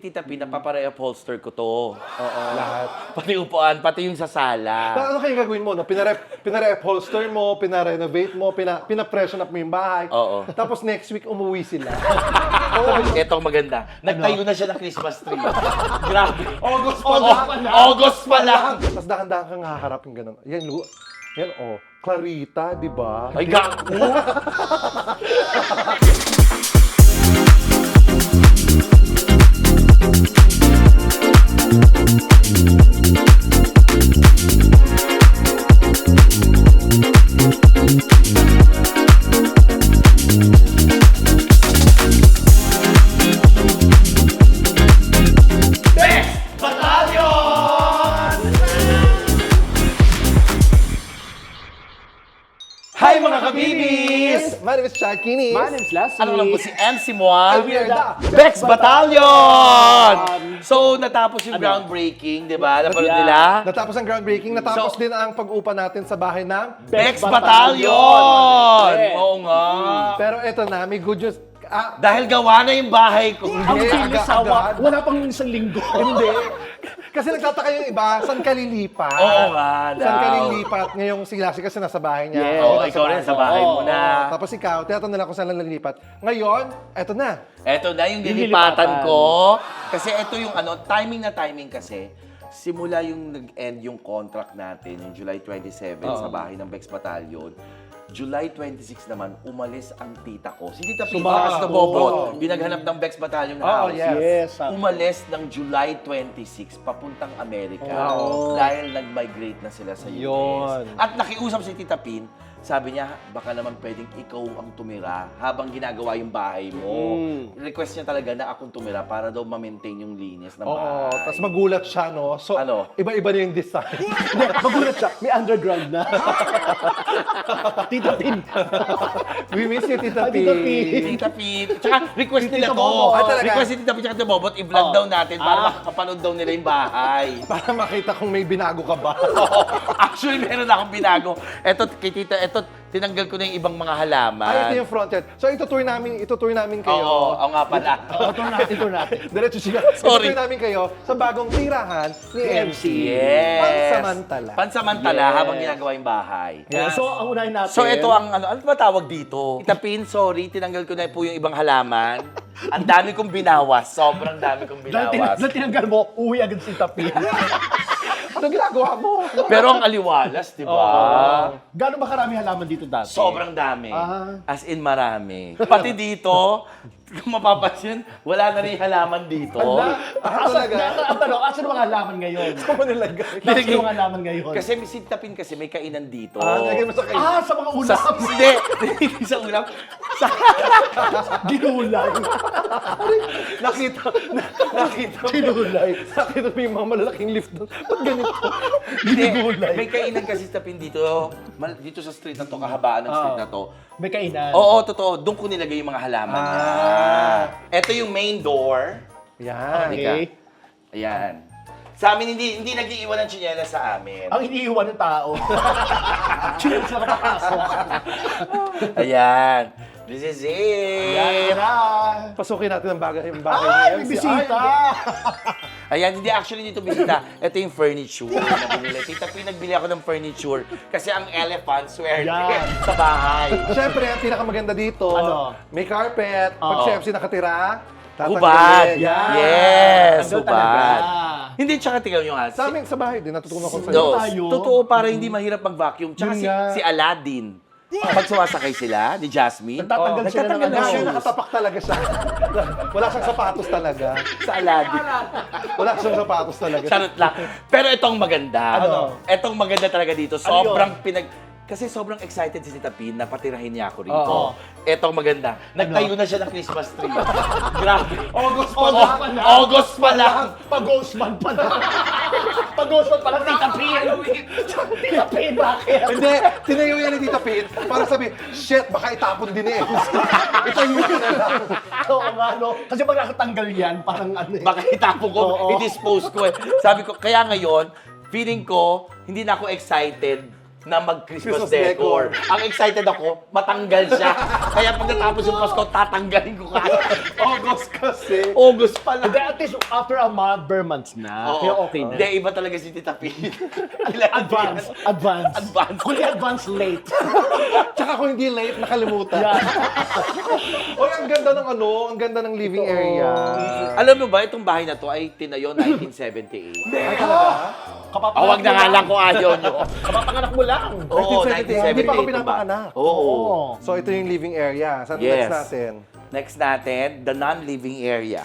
Tita P, napapare-upholster ko to. Oo. Lahat. Pati upuan, pati yung sa sala. Ano kayong gagawin mo? No? Pinare-upholster mo, pina-renovate mo, pina-freshen up mo yung bahay. Oo. Tapos next week, umuwi sila. Ito maganda. Nagtayo na siya ng Christmas tree. Grabe. August pa lang. August pa lang. Tapos dahan-dahan kang haharap yung gano'n. Yan, Clarita, di ba? Ay, gago. Hi mga kabibis! My name is Chad Kinis. My name's Lassie. Ano lang po si MC Moa? And we are the Bex Battalion! So, natapos yung groundbreaking, di ba? Napanood Yeah. nila? Natapos ang groundbreaking, natapos So- din ang pag-upa natin sa bahay ng... Bex Bex Battalion! Battalion! Oo nga. Pero eto na, may good news. Dahil gawa na yung bahay ko. Ang Hindi, bilis sawa. agad-agad. Wala pang isang linggo. Hindi. Kasi nagtataka yung iba, saan ka lilipat? Oo nga Saan ka daw. lilipat? Ngayong si Lassie kasi nasa bahay niya. Yes. Ako Oo, nasa ikaw rin bahay sa ko. bahay mo Oo. na. Tapos ikaw, tinatanong nila kung saan lang nalilipat. Ngayon, eto na. Eto na yung Yung nilipatan nilipatan. ko. Kasi eto yung timing na timing kasi. Simula yung nag-end yung contract natin, yung July 27 sa bahay ng Bex Battalion. July 26 naman, umalis ang tita ko. Si Tita P, Sumama. na Bobot, Oo. yung naghanap ng Bex Battalion na Oo, house. yes. Umalis ng July 26 papuntang Amerika. Oo. Dahil nag-migrate na sila sa US. Yun. At nakiusap si Tita Pin, sabi niya, baka naman pwedeng ikaw ang tumira habang ginagawa yung bahay mo. Request niya talaga na akong tumira para daw ma-maintain yung linis ng Oo, bahay. tapos magulat siya, no? So, Ano? iba-iba na yung design. Hindi, magulat siya. May underground na. Tita Tin. We miss you, Tita P. Tita P. Tita Pin. Tsaka request nila Tita to. Bobot. Ah, talaga? Request ni Tita Pin tsaka Tita Bobot, i-vlog daw natin para makapanood daw nila yung bahay. Para makita kung may binago ka ba. Actually, meron akong binago. Eto, kay Tita, tinanggal ko na yung ibang mga halaman. Ay, ito yung front yard. So, itutour namin kayo. Oo nga pala. Ito natin. Diretso siya. Sorry. Itutour namin kayo sa bagong tirahan ni MC. Yes. Pansamantala. Pansamantala Yes. habang ginagawa yung bahay. So, ang unahin natin. So ito ang ano ba tawag dito? Tita Pin, sorry, tinanggal ko na po yung ibang halaman. Ang dami kong binawas. Sobrang dami kong binawas. Dahil tinanggal mo, uwi agad si Tita Tin. Ano ginagawa mo? Pero ang aliwalas, di ba? Gano'n ba karami halaman dito dati? Sobrang dami. Ah. As in marami. Pati dito, kung mapapansin, wala na rin halaman dito. Talaga? Ang tanong, asan ang mga halaman ngayon? Saan mo nilagay? Asan ang mga halaman ngayon? Kasi si Tita Pin kasi may kainan dito. Nilagay mo sa kayo. sa mga Sa, ulam. hindi sa ulam. Sa, Ginulay. Nakita Ginulay. Nakita mo yung mga malalaking lift doon. Ba't ganito? hindi, may kainan kasi si Tita Pin dito. Dito sa street na to, kahabaan ng street na to. May kainan. Oo, totoo. Doon ko nilagay yung mga halaman niya. Ito yung main door. Yan. Okay. Ayan. Sa amin, hindi nag-iiwan ng tsinelas sa amin. Ang iniiwan ng tao. Chinelas na nakapasok. Ayan. This is it. Yan na. Pasukin natin ang bahay Ay, ni may MC. bisita. Ayan, hindi actually dito bisita. Ito yung furniture na binili. Tita P, nagbili ako ng furniture kasi ang elephant swerte Yan. sa bahay. Siyempre, ang pinakamaganda dito, Ano? may carpet. Pag Oo. si MC nakatira, Hubad. tatanggalin. Yan. Yes, Tanggal hubad. talaga. Hindi, tsaka tingnan nyo nga. Sa amin, sa bahay din, natutunan ko sa No, tayo. totoo para hindi mahirap mag-vacuum. Tsaka Yun si, nga. si Aladdin. Pag sumasakay sila, ni Jasmine, Nagtatanggal sila ng nagtatanggal ano. ng Kasi shoes. nakatapak talaga siya. Wala siyang sapatos talaga. Sa Aladdin. Wala siyang sapatos talaga. Charot lang. Pero itong maganda. Ano? Itong maganda talaga dito. Sobrang Kasi sobrang excited si Tita Pin na patirahin niya ako rito. Oo. Etong maganda. Nagtayo na siya ng Christmas tree. Grabe. August pa August lang. pa lang. August pa lang. Pag-Ghostman pa lang. Pag-Ghostman pa lang, Tita Pin. Tita Pin, bakit? Hindi, tinayo yan ni Tita Pin para sabi, shit, baka itapon din ni MC. Itayo ko na lang. Oo nga, no? Kasi pag nakatanggal yan, parang ano eh. Baka itapon ko, Oo. i-dispose ko eh. Sabi ko, kaya ngayon, feeling ko, hindi na ako excited na mag-Christmas Christmas decor. decor. Ang excited ako, matanggal siya. Kaya pagkatapos yung Pasko, tatanggalin ko kaya. August kasi. August pa lang. Hindi, at least after a month, bare months na. Kaya okay na. Hindi, iba talaga si Tita P. Advance. Advance. Kung advance, late. Tsaka kung hindi late, nakalimutan. Oy, ang ganda ng ang ganda ng living area. Alam mo ba, itong bahay na to ay tinayo 1978. Ay, talaga? Awag na nga lang kung ayaw nyo. Kapapanganak mo lang. Oo, 1978. Hindi pa ako 1978 pinapanganak. Oo. So, ito yung living area. Saan Yes. next natin? Next natin, the non-living area.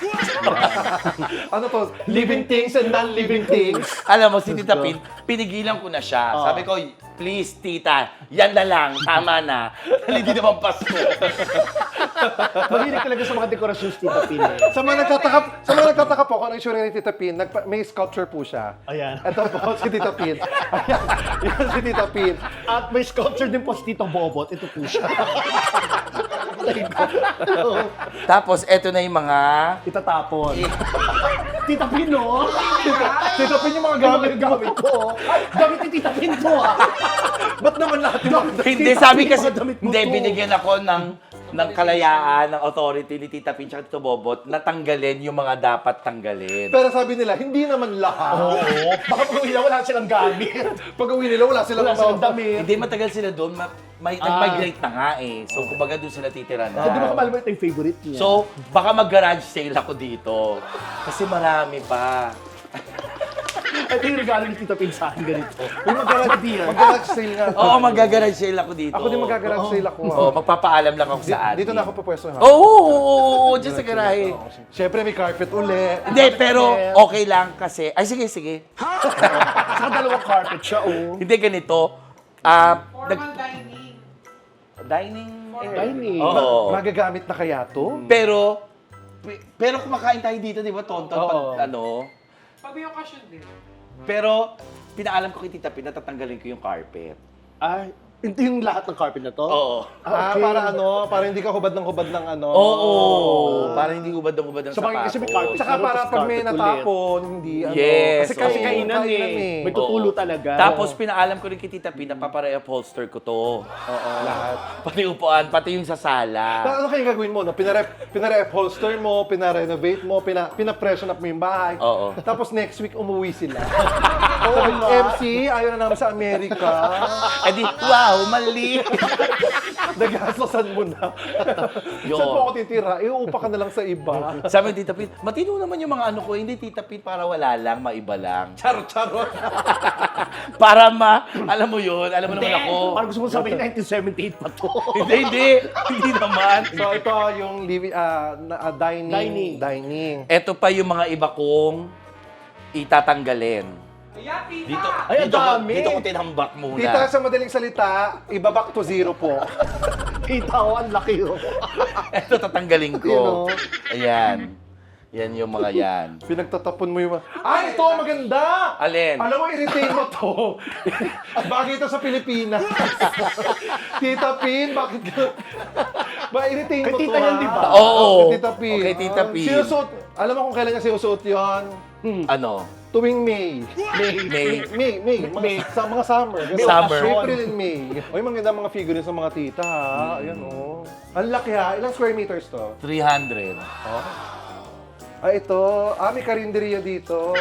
Ano to? Living things and non-living things. Alam mo, si Tita Pin, pinigilan ko na siya. Sabi ko, please, tita, yan na lang, tama na. Hindi naman Pasko. Mahilig talaga sa mga dekorasyon si Tita Pin. Sa mga nagtataka po kung ano yung sure ni Tita Pin, may sculpture po siya. Ayan. Ito po, si Tita Pin. Ayan, yan si Tita Pin. At may sculpture din po si Tito Bobot. Ito po siya. Tapos, eto na yung mga... Itatapon. Tita Pin, no? Tita Pin yung mga gamit ko. Ay, gamit ni Tita Pin to, ah. Ba't naman lahat yung Hindi, sabi kasi, Damit mo hindi, to. binigyan ako ng kalayaan, ng authority ni Tita Pin at Tito Bobot na tanggalin yung mga dapat tanggalin. Pero sabi nila, hindi naman lahat. Oo. Baka pag uwi na wala silang gamit. Pag uwi nila, wala silang Wala silang damit. Hindi, matagal sila doon. Nag-migrate na nga eh. So, kumbaga doon sila titira na. So, di ba kamal mo ito yung favorite niya? So, baka mag-garage sale ako dito. Kasi marami pa. ito yung regalo ni Tita Pin sa akin ganito. Yung Mag-garage sale nga. Oo, mag-garage sale ako dito. Ako din mag-garage sale ako. Oo, magpapaalam lang ako sa atin. Dito na ako papwesto ha. Oo, dyan sa garahe. Siyempre, may carpet uli. Hindi, pero okay lang kasi... Ay, sige, sige. Saka dalawang carpet siya, oh. Hindi ganito. Formal dining. Dining area. Dining. Oo. Magagamit na kaya to? Pero kumakain tayo dito, di ba, Tonton? Oo. Pag, ano, Pag may occasion din. pero pinaalam ko kay Tita Pin na tatanggalin ko yung carpet. Ay, ito yung lahat ng carpet na to? Oo. Okay. Para hindi ka hubad ng ano. Oo. Para hindi ubad ng So, sapatos. kasi may carpet. Tsaka para pag may Carpet ulit. natapon, hindi ano. Yes, Kasi oo. Kainan eh. May tutulo Oo. talaga. Tapos pinaalam ko rin kay Tita Pin na papare-upholster ko to. Oo. Lahat. Pati upuan, pati yung sa sala. Ano kaya gagawin mo? No? Pinare-upholster mo, pina-renovate mo, pina-freshen up mo yung bahay. Oo. Tapos next week, umuwi sila. Sabi, MC, ayaw na namin sa Amerika. Eh di, wow, mali. Nagastosan mo na. Yo. Saan po ako titira? Iuupa ka na lang sa iba. Sabi ni Tita Pin, matino naman yung mga ano ko. Hindi, Tita Pin, para wala lang, maiba lang. Charot-charot. Para alam mo yun, alam mo naman ako. Parang gusto mo sabihin 1978 pa to. Hindi naman. So ito yung dining. Ito pa yung mga iba kong itatanggalin. Kaya tita! Dito, Ay, ang dami. Dito ko tinambak muna. Tita, sa madaling salita, iba back to zero po. Kita ko, ang laki, oh. Ito tatanggalin You know. ko. Ayan. Yan yung mga yan. Pinagtatapon mo yung mga... Ay, ito, maganda! Alin? Alam mo, i-retain mo to. Bagay ito sa Pilipinas. Tita Pin, bakit ka... i-retain mo Kay to, tita yan, di ba? Oo. Kay Tita Pin. Kay Tita Pin. Sinusuot, alam mo kung kailan niya sinusuot yun? Ano? Tuwing May. May. Sa mga summer. Summer. April and May. Oy, maganda mga figurines ng mga tita, ha? Ayan, oh. Ang laki, ha? Ilang square meters to? 300. Ito. May karinderya dito.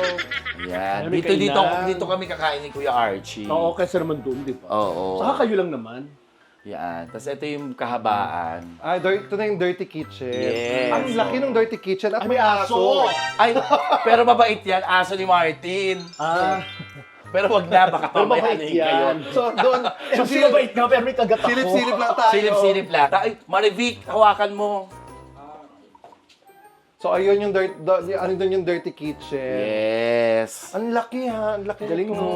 Yan. May Dito kainan. kami kakain ni Kuya Archie. Oo, kasi naman doon, di ba? Oo. Saka kayo lang naman. Yan. Tapos ito yung kahabaan. Ito na yung dirty kitchen. Yes. Ang laki ng dirty kitchen at Ay, may aso. Ay, pero mabait yan. Aso ni Martin. Pero wag na, baka Pero mamaya mabait ano yung kayo. yan. So, doon. So, sino ba nga, pero may kagat ako. Silip-silip lang tayo. Silip-silip lang. Ay, Marivic, hawakan mo. So, ayun yung ano doon yung dirty kitchen. Yes. Ang laki, ha? Ang laki Galing nito. mo.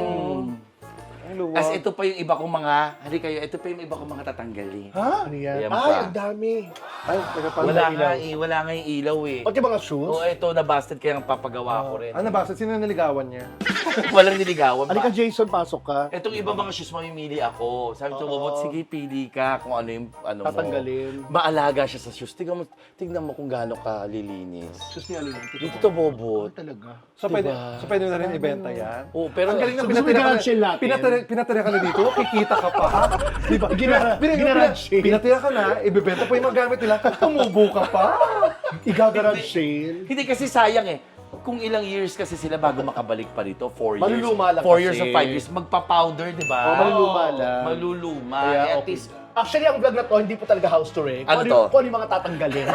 Ang luwag. As ito pa yung iba kong mga, hindi kayo, ito pa yung iba kong mga tatanggalin. Ha? Ano yan? Ayan Ay, pa. ang dami. Ay, teka pala. Wala nga yung ilaw eh. Pati mga shoes. Oo, ito, nabasted kaya ang papagawa ko rin. Ano ba? Sino niligawan niya? Walang niligawan Halika, pa. Jason, pasok ka. Itong iba mga shoes, mamimili ako. Sabi ko, Bobot, sige, pili ka kung ano yung ano mo. Tatanggalin. Maalaga siya sa shoes. Tignan mo kung gaano ka lilinis. Shoes niya, ano yan? Dito to, Bobot. Talaga. So, Diba? pwede na rin ibenta yan? Oo, pero Ang galing na So, gusto mo i-garage sale natin? pinatira pinatira ka na dito, kikita ka pa. Di ba? Ginarage sale. Pinatira ka na, ibebenta pa yung mga gamit nila, tumubo ka pa. Igagarage sale. Hindi kasi sayang eh. Kung ilang years kasi sila bago makabalik pa rito, 4 years. Maluluma lang 4 years kasi. o 5 years, magpa-powder, di ba? Oh, maluluma lang. Maluluma. Kaya, At okay. least, Actually, ang vlog na to, hindi po talaga house tour eh. Ano Kung to? Kung ano yung mga tatanggalin.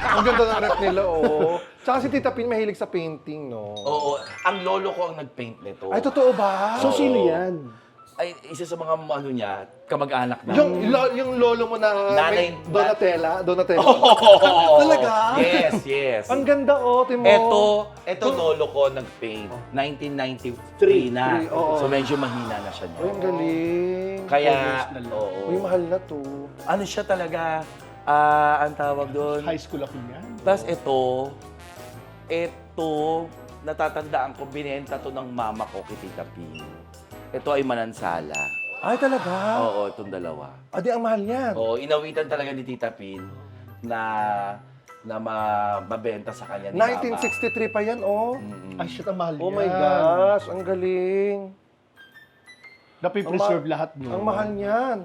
Ang ganda ng rep nila, oh. Tsaka si Tita Pin mahilig sa painting, no? oo, ang lolo ko ang nag-paint nito. Ay, totoo ba? So, sino yan? Ay, isa sa mga ano niya, kamag-anak na. Yung lolo mo na Nanay- Donatella? Oh, Talaga? Yes, yes. Ang ganda, oh, Timo. Ito lolo ko nag-paint. 1993 na. oo. So medyo mahina na siya. Ay, ang galing. Kaya, Uy, oo. mahal na to. Ano siya talaga, ang tawag doon. High school ako yan. Tapos ito, natatandaan ko, binenta to ng mama ko kay Tita Pin. Ito ay manansala. Ay, talaga? Oo, itong dalawa. Adi, ang mahal yan. Oo, inawitan talaga ni Tita Pin na mabenta sa kanya ni 1963 pa yan, oh. Mama. Ay, shit, ang mahal Oh yan. my gosh, ang galing. Napipreserve lahat mo. Ang mahal niyan.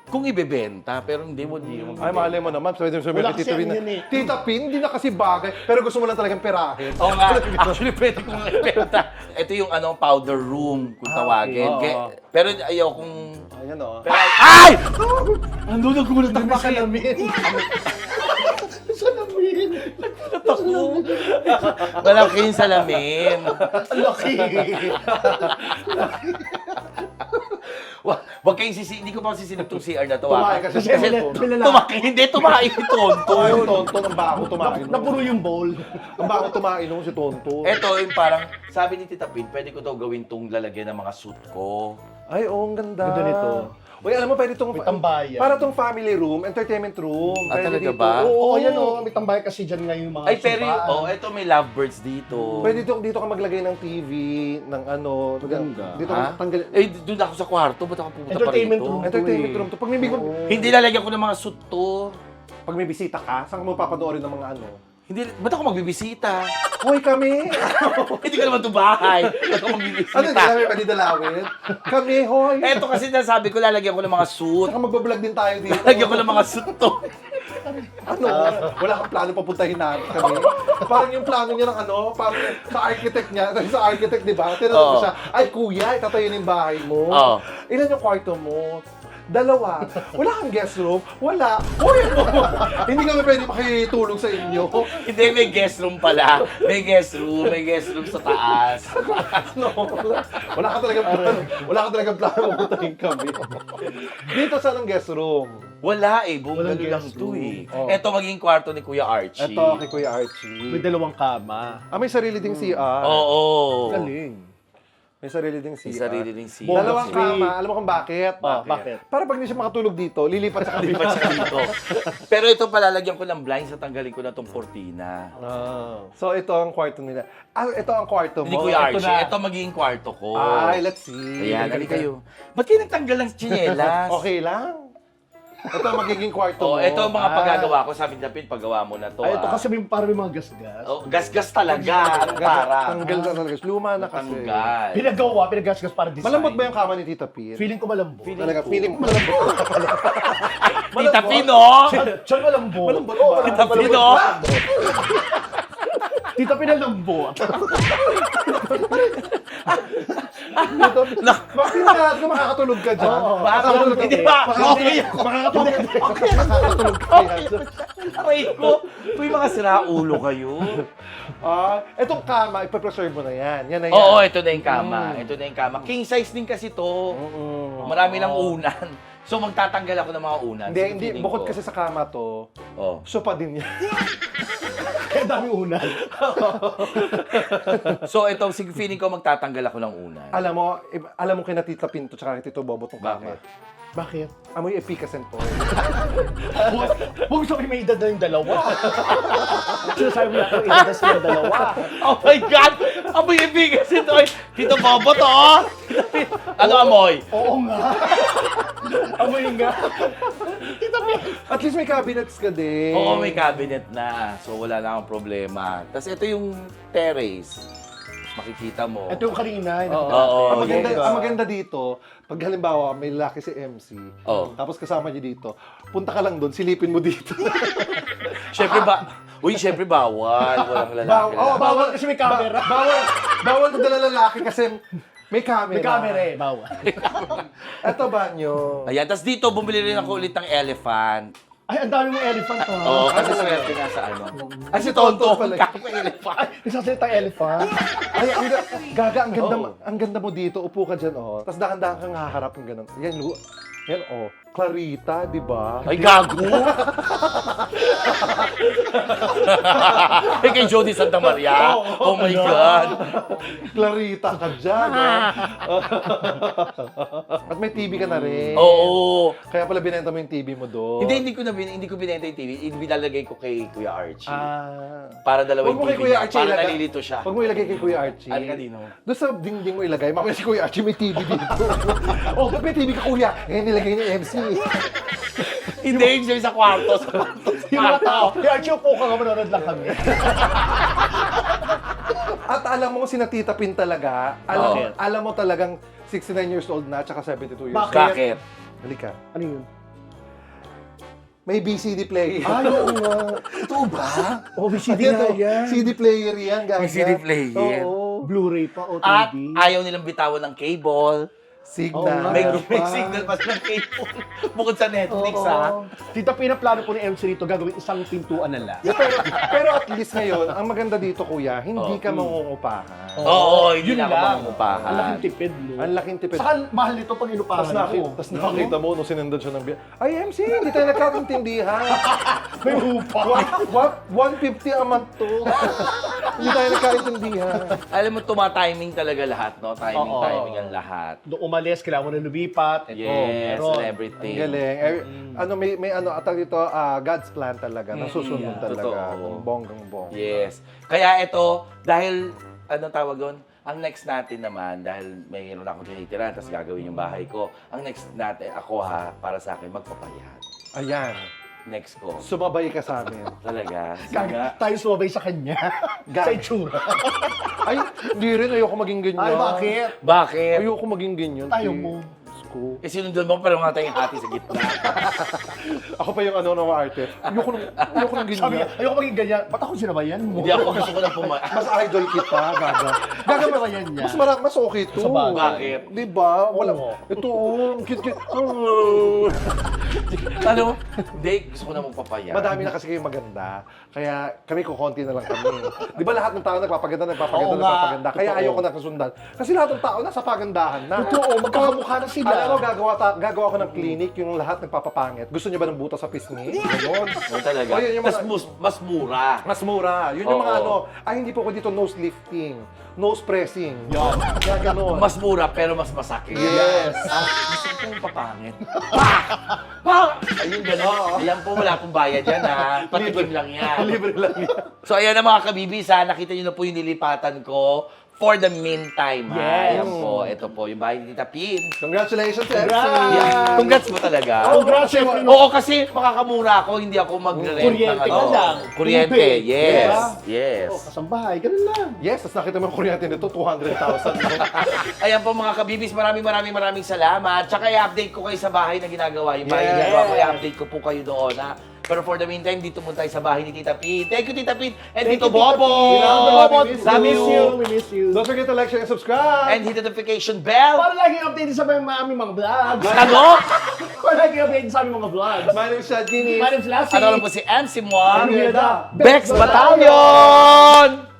Kung ibebenta, pero hindi mo. Ay, malay mo naman. Pwede sabi Wala ni kasi Tita Pin. ano yun eh. Tita Pin, hindi na kasi bagay. Pero gusto mo lang talagang perahin. Oo nga, actually pwede kong ibenta. Ito yung powder room, kung tawagin. okay. Pero ayaw kong... Ayan, oh. Pero, ay! Ando, nagulat ako sa salamin. Salamin. Malaking salamin. Ang laki. Huwag kayong hindi ko pa sisilip itong CR na to. Tumahay ah. kasi Kasi siya. may lalaki. Tumahay, hindi tumahay si Tonto. Ay, Tonto, ang bako tumain. Napuro yung bowl. Ang bako tumain nung si Tonto. Ito yung parang, sabi ni Tita Pin, pwede ko daw gawin tong lalagyan ng mga suit ko. Ay, oh, ang ganda. Ganda nito. Uy, alam mo, pwede itong... May tambayan. Para itong family room, entertainment room. Ah, Pwede talaga dito. ba? Oo, yan o. May tambay kasi dyan ngayon yung mga Ay, pero sofaan. ito may lovebirds dito. Pwede dito ka maglagay ng TV, ng ano. Ganda. Dito Ha? ka tanggalin. Eh, doon ako sa kwarto. Ba't ako pupunta pa Entertainment rito? room. Entertainment room to. Pag may Hindi lalagyan ko ng mga suit to. pag may bisita ka, saan ka mo papanoorin ng mga ano? Hindi, ba't ako magbibisita? Hoy, kami! Hindi ko naman ito bahay. Ba't ako Ano, magbibisita? hindi namin pwede dalawin? Kami, hoy! Eto kasi nasabi ko, lalagyan ko ng mga suit. Saka magbablog din tayo dito. Lalagyan ko ng mga suit to. Ano? Wala kang plano papuntahin natin kami. Parang yung plano niya ng ano, parang sa architect niya, sa architect, di ba? Tinanong ko Oo. siya, ay kuya, itatayo yung bahay mo. Oo. Ilan yung kwarto mo? 2. Wala kang guest room? Wala. Hoy, ano? Hindi kami pwede makitulog sa inyo. Hindi, may guest room pala. May guest room sa taas. No, wala ka talagang plano. Wala ka talagang plano papuntahin kami. Dito saan ang guest room? Wala eh, buong Walang gano'n lang guest to room. eh. Oh. Eto maging kwarto ni Kuya Archie. Ito kay Kuya Archie. May 2 kama. May sarili ding CR. Oo. Galing. May sarili ding CR. May sarili ding CR. Dalawang kama. Alam mo kung bakit? Bakit? Para pag hindi siya makatulog dito, lilipat sa Di kanila. ba siya dito? Pero ito palalagyan ko ng blinds at tanggalin ko na tong cortina. So, ito ang kwarto nila. Ah, ito ang kwarto mo. Hindi Kuya Ito Archie, na. ito magiging kwarto ko. Ay, let's see. Ayan, halika kayo. Ba't kayo nagtanggal ng tsinelas? Okay lang. Ito ang magiging kwarto Oh, mo. ito ang mga paggagawa ko. Sabi ni Pin, paggawa mo na to. Ay, ito ah. kasi parang may mga gasgas. Oh, gas-gas talaga. Ano para? Tanggal na talaga. Luma na kasi. Tanggal. Pinagasgas para design. Malambot ba yung kama ni Tita Pin? Feeling ko malambot. Talaga, feeling ko malambot. Tita Pin, oh! Siya malambot. Malambot Oo, ba? Tita Pin, oh! Tita pinalambot. Dito, bakit na makakatulog ka dyan? Makakatulog ka dyan. Okay ako. Makakatulog ka dyan. Aray ko. Uy, mga siraulo kayo. Itong kama, ipapreserve mo na yan. Yan na yan. Oo, ito na yung kama. Ito na yung kama. King size din kasi to. Marami lang unan. So, magtatanggal ako ng mga unan. Hindi, Sige, hindi. feeling Bukod ko. kasi sa kama to, Oh. sopa din yan. Kaya dami unan. So, ito, sige, feeling ko magtatanggal ako ng unan. Alam mo kina Tita Pinto tsaka kay Tito Bobo tong kama. Bakit? Bakit? Amoy efficacy po. Huwag sabihin may edad na yung 2. Sinasabi mo na kung edad na silang 2. Oh my God! Amoy ibigas ito. Tito Bobo to, oh! Ano amoy? Oo nga. Amoy nga. At least may cabinets ka din. Oo, may cabinet na. So, wala na akong problema. Tapos ito yung terrace. makikita mo. Ito yung kanina. Oo, Ang maganda dito, pag halimbawa may lalaki si MC, tapos kasama niya dito, punta ka lang doon, silipin mo dito. Siyempre bawal. Walang lalaki. Bawal kasi may camera. Bawal kung dala lalaki kasi may camera. May camera eh, bawal. Ito banyo. Ayan, tapos dito, bumili rin ako ulit ng elephant. Ay, ang dami mong elephant ha. Oo, kasi swerte nga sa ano. Ay, si Tonto pala. Kakong elephant. Ay, nagsasalita elephant. Ay, Gaga, ang ganda mo dito. Upo ka dyan, oh. Tapos dahan-dahan kang haharap ng ganun. Yan, oh. Clarita, di ba? Ay, gago! Kay Jody Santa Maria. Oh my God. Clarita ka dyan, At may TV ka na rin. Oo. Kaya pala binenta mo yung TV mo doon. Hindi ko binenta yung TV. Binalagay ko kay Kuya Archie. Ah. Para dalawang Huwag mo kay TV Kuya niya. Archie Para ilagay. nalilito siya. Huwag mo ilagay kay Kuya Archie. Ano kanino? Doon sa dingding mo ilagay. Mamaya si Kuya Archie may TV dito. Oh, ba't may TV ka, Kuya? Eh, nilagay ni MC. Hindi, siya sa kwarto. Yung mga tao. Kaya Archie, upo ka nga, manonood lang kami. At alam mo si Tita Pin talaga, alam mo talagang 69 years old na, tsaka 72 years old. Bakit? Halika. Ano yun? May BCD player. Ay, oo nga. Totoo ba? Oh, VCD Ayan, nga oh, yan. CD player yan, Gaga. May CD player. Oo. Blu-ray pa o At TV. ayaw nilang bitawan ng cable. Signal. Oo, May pa. signal pa ng cable. Bukod sa Netflix, Oo. ha? Tita Pina, plano po ni MC rito gagawin isang pintuan na lang. Yeah, pero at least ngayon, ang maganda dito, Kuya, hindi ka mangungupahan. Oo, hindi Yun na ako lang. mangungupahan. Ang laking tipid, no? Ang laking tipid. Saka mahal nito pag inupahan mo. Tapos nakita mo nung sinundan siya ng biya. Ay, MC, hindi tayo nagkakaintindihan. May upa. 150 a month to. Hindi tayo nagkakaintindihan. Alam mo, tuma-timing talaga lahat, no? Timing ang lahat. Nung umalis, kailangan mo na lumipat. Ito, Yes, meron. and everything. Ang galing. May atag dito, God's plan talaga. Nasusunod talaga. Totoo. Bonggang-bong. Yes. Kaya ito, dahil, ano tawag doon? Ang next natin naman, dahil mayroon akong tinitira, tapos gagawin yung bahay ko, ang next natin, ako para sa akin, magpapayat. Ayan. Next ko. Sumabay ka sa amin. Talaga. Tayo sumabay sa kanya. sa itsura. Ay, hindi rin. Ayoko maging ganyan. Ay, bakit? Bakit? Ayoko maging ganyan. Tayo T. mo. Ko. Sinundan mo, pero nga tayong hati sa gitna. Ako pa yung na arte. Ayoko nang ganyan. Sabi niya, ayoko maging ganyan. Ba't ako sinabayan mo? Hindi ako gusto ko lang Mas idol kita, Gaga. Gaga sinabayan niya. Mas okay to. Sa bagay. Bakit? Di ba? Wala. Oo. Ito, cute. Ano? Hindi, gusto ko na magpapayat. Madami na kasi kayong maganda. Kaya kami kukonti na lang kami. Di ba lahat ng tao nagpapaganda. Oo nga. Kaya Totoo. ayoko na kasundan. Kasi lahat ng tao nasa pagandahan na. Totoo, magkakamukha na sila. Alam mo, gagawa ko ng clinic yung lahat nagpapapangit. Gusto niyo ba ng butas sa pisngi? Ganon. Oo, talaga. O, yun yung mga- Mas mura. Mas mura. Yun yung mga Oo. hindi po ko dito nose lifting, nose pressing. Yan. Kaya ganon. Mas mura, pero mas masakit. Yes. Gusto ko yung papangit. Pa! Ayun, gano'n. Ayan po, wala pong bayad yan, ha. Patikim lang yan. Libre lang yan. So, ayan na mga kabibis, ha. Nakita nyo na po yung nilipatan ko for the meantime, ha. Yes. Ayan po, ito po, yung bahay ni Tita Pin. Congratulations, Congrats! MC. Yeah. Congrats mo talaga. Congrats, syempre. Oo, kasi makakamura ako, hindi ako mag-rent ng Kuryente ka lang. Kuryente, Tubig. yes. Diba? Yes. Oh, kasambahay, ganun lang. Yes, tapos nakita mo yung kuryente nito, 200,000. Ayan po mga kabibis, maraming salamat. Tsaka i-update ko kayo sa bahay na ginagawa. Yung bahay na Yes. ginagawa ko, i-update ko po kayo doon, ha. Pero for the meantime, dito muna tayo sa bahay ni Tita Pin. Thank you, Tita Pin. And Thank Tito you, Tita Bobo. Pin. Bobo, We love you. We miss you. Don't forget to like, share, and subscribe. And hit the notification bell. Para laging updated sa mga aming mga vlogs. Ano? Para laging updated sa aming mga vlogs. My name is Chad Guinness. My name's Lassie. Ano lang po si MC Mon. I'm here, da. Bex Battalion!